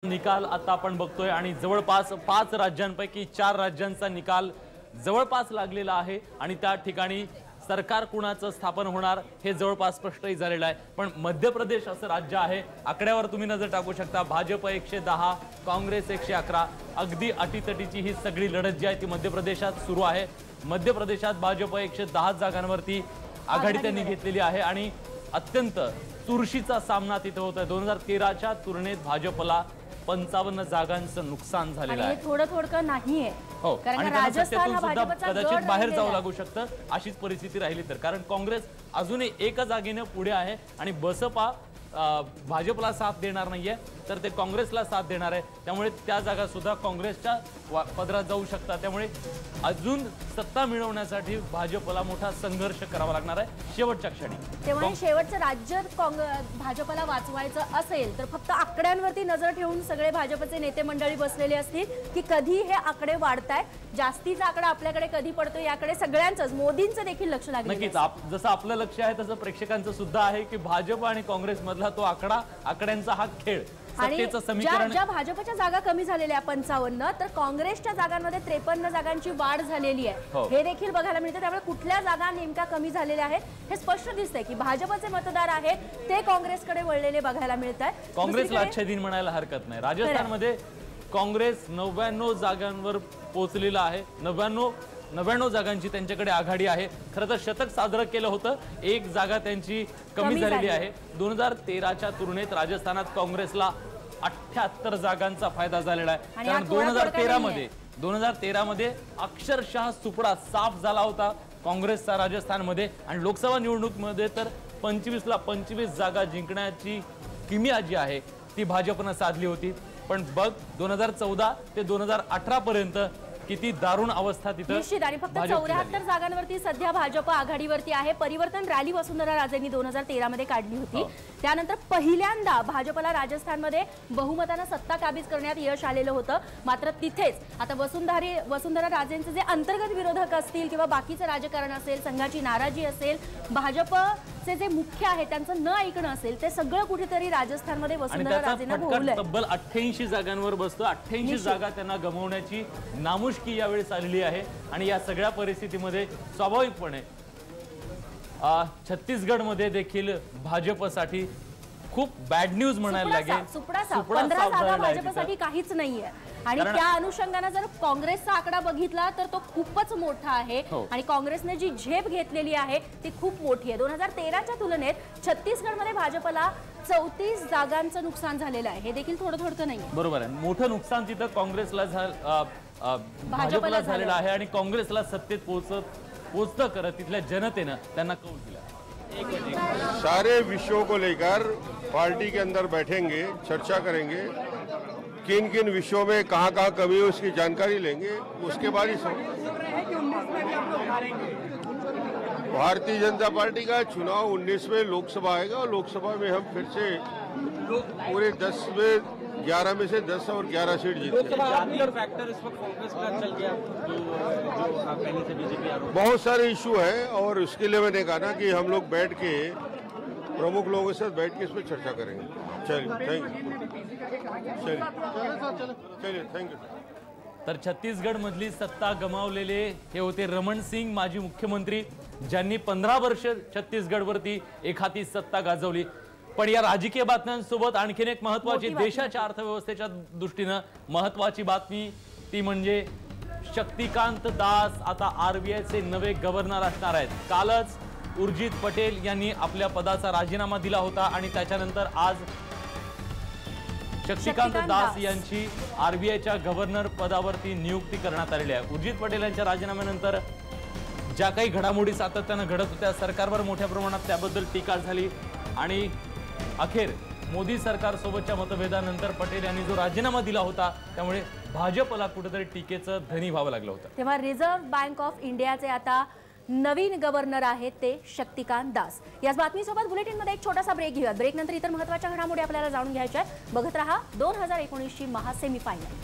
निकाल आता आपण बघतोय आणि जवळपास 5 राज्यांपैकी 4 राज्यांचा निकाल जवळपास लागलेला आहे आणि त्या ठिकाणी सरकार कुणाचं स्थापन होणार हे जवळपास स्पष्टही झालेलं आहे। पण मध्य प्रदेश असं राज्य आहे, आकड्यावर तुम्ही नजर टाकू शकता। भाजप 110, काँग्रेस 111, अगदी अटीतटीची ही सगळी लढत जी आहे ती मध्य प्रदेशात सुरू आहे। मध्य प्रदेशात भाजप 110 जागांवरती आघाडी त्यांनी घेतलेली आहे आणि अत्यंत चुरशीचा सामना तिथे होतोय। 2013च्या तुलनेत भाजपला 55 जागांचं नुकसान झालेलं आहे। थोडं नाहीये हो, कारण राजस्थान हा भाजपचा कदाचित बाहेर जाऊ लागू शकतं अशीच परिस्थिती राहिली तर, कारण काँग्रेस अजूनही एका जागेने पुढे आहे आणि बसपा भाजपला साथ देणार नाहीये तर ते काँग्रेसला साथ देणार आहे। त्यामुळे त्या जागा सुद्धा काँग्रेसच्या पदरात जाऊ शकतात। त्यामुळे अजून सत्ता मिळवण्यासाठी भाजपला मोठा संघर्ष करावा लागणार आहे शेवटच्या क्षणी। त्यामुळे शेवटचं राज्य भाजपला वाचवायचं असेल तर फक्त आकड्यांवरती नजर ठेवून सगळे भाजपचे नेते मंडळी बसलेले असतील की कधी हे आकडे वाढताय, जास्तीचा आकडा आपल्याकडे कधी पडतो याकडे सगळ्यांचंच, मोदींचं देखील लक्ष लागलं। नक्कीच जसं आपलं लक्ष आहे तसं प्रेक्षकांचं सुद्धा आहे की भाजप आणि काँग्रेस मधला तो आकड्यांचा हा खेळ, सत्तेचं समीकरण। ज्या भाजपच्या जागा कमी झालेल्या 55 तर काँग्रेसच्या जागांमध्ये 53 जागांची वाढ झालेली आहे हे देखील बघायला मिळतं। त्यामुळे कुठल्या जागा नेमका कमी झालेल्या आहेत हे स्पष्ट दिसतंय की भाजपचे मतदार आहेत ते काँग्रेसकडे वळलेले बघायला मिळत आहे। काँग्रेसला अच्छे दिन म्हणायला हरकत नाही। राजस्थानमध्ये काँग्रेस 99 जागांवर पोहोचलेला आहे। 99 जागांची त्यांच्याकडे आघाडी आहे। खरं तर शतक साजरं केलं होतं, एक जागा त्यांची कमी झालेली आहे। 2013च्या तुलनेत राजस्थानात काँग्रेसला 78 जागांचा फायदा झालेला आहे। कारण 2013 मध्ये अक्षरशः सुपडा साफ झाला होता काँग्रेसचा राजस्थानमध्ये आणि लोकसभा निवडणुकीमध्ये तर 25 ला 25 जागा जिंकण्याची किमया जी आहे ती भाजपने साधली होती। पण बघ 2014 ते 2018 पर्यंत किती दारुण अवस्था तिथे निश्चित। आणि फक्त 74 जागांवरती सध्या भाजप आघाडीवरती आहे। परिवर्तन रॅली वसुंधरा राजेंनी 2013 मध्ये काढली होती। त्यानंतर पहिल्यांदा भाजपला राजस्थानमध्ये बहुमताने सत्ता काबीज करण्यात यश आलेलं होतं। मात्र तिथेच आता वसुंधरा राजेंचे जे अंतर्गत विरोधक असतील किंवा बाकीचं राजकारण असेल, संघाची नाराजी असेल, भाजपचे जे मुख्य आहे त्यांचं न ऐकणं असेल, ते सगळं कुठेतरी राजस्थानमध्ये वसुंधरा राजेंना भोवलंय। तब्बल 88 जागांवर बसतो। 88 जागा त्यांना गमावण्याची नामुष्की यावेळेस आलेली आहे आणि या सगळ्या परिस्थितीमध्ये स्वाभाविकपणे छत्तीसगड मध्ये देखील भाजपसाठी खूप बॅड न्यूज म्हणायला लागेल। 15 जागा भाजपसाठी काहीच नाहीये आणि त्या अनुषंगाने जर काँग्रेसचा आकडा बघितला तर तो खूपच मोठा आहे आणि काँग्रेसने जी झेप घेतलेली आहे ती खूप मोठी आहे। 2013च्या तुलनेत छत्तीसगडमध्ये भाजपला 34 जागांचं नुकसान झालेलं आहे हे देखील थोडं नाही। बरोबर आहे, मोठं नुकसान तिथं काँग्रेसला भाजपला झालेलं आहे आणि काँग्रेसला सत्तेत पोहोचतं करत तिथल्या जनतेनं त्यांना कौल दिला। सारे विषयों को लेकर पार्टी के अंदर बैठेंगे, चर्चा करेंगे, किन किन विषयों में कहाँ कमी है उसकी जानकारी लेंगे, उसके बाद ही भारतीय जनता पार्टी का चुनाव 19 में लोकसभा आएगा और लोकसभा में हम फिर से पूरे 11 में से 10 और 11 सीट जीतेंगे। बहुत सारे इशू है और उसके लिए मैंने कहा ना कि हम लोग बैठ के प्रमुख लोगों के साथ बैठ के इस पर चर्चा करेंगे। चलिए थैंक यू। तर छत्तीसगड मधली सत्ता गमावलेले हे होते रमण सिंग, माजी मुख्यमंत्री, ज्यांनी 15 वर्ष छत्तीसगडवरती एखादी सत्ता गाजवली। पण या राजकीय बातम्यांसोबत आणखीन एक महत्त्वाची देशाच्या अर्थव्यवस्थेच्या दृष्टीने महत्त्वाची बातमी ती म्हणजे शक्तिकांत दास आता आरबीआयचे नवे गव्हर्नर असणार आहेत। कालच उर्जित पटेल यांनी आपल्या पदाचा राजीनामा दिला होता आणि त्याच्यानंतर आज शक्तिकांत दास यांची आरबीआयच्या गव्हर्नर पदावरती नियुक्ती करण्यात आलेली आहे। उर्जित पटेल यांच्या राजीनाम्यानंतर ज्या काही घडामोडी सातत्याने घडत होत्या, सरकारवर मोठ्या प्रमाणात त्याबद्दल टीका झाली आणि अखेर मोदी सरकार सोबतच्या मतभेदानंतर पटेल यांनी जो राजीनामा दिला होता त्यामुळे भाजपला कुठेतरी टीकेचं धनी व्हावं लागलं होतं। तेव्हा रिझर्व्ह बँक ऑफ इंडियाचे आता नवीन गव्हर्नर आहेत ते शक्तिकांत दास। याच बातमीसोबत बुलेटिनमध्ये एक छोटासा ब्रेक घेऊयात। ब्रेकनंतर इतर महत्त्वाच्या घडामोडी आपल्याला जाणून घ्यायच्या आहेत। बघत रहा 2019ची महासेमीफायनल।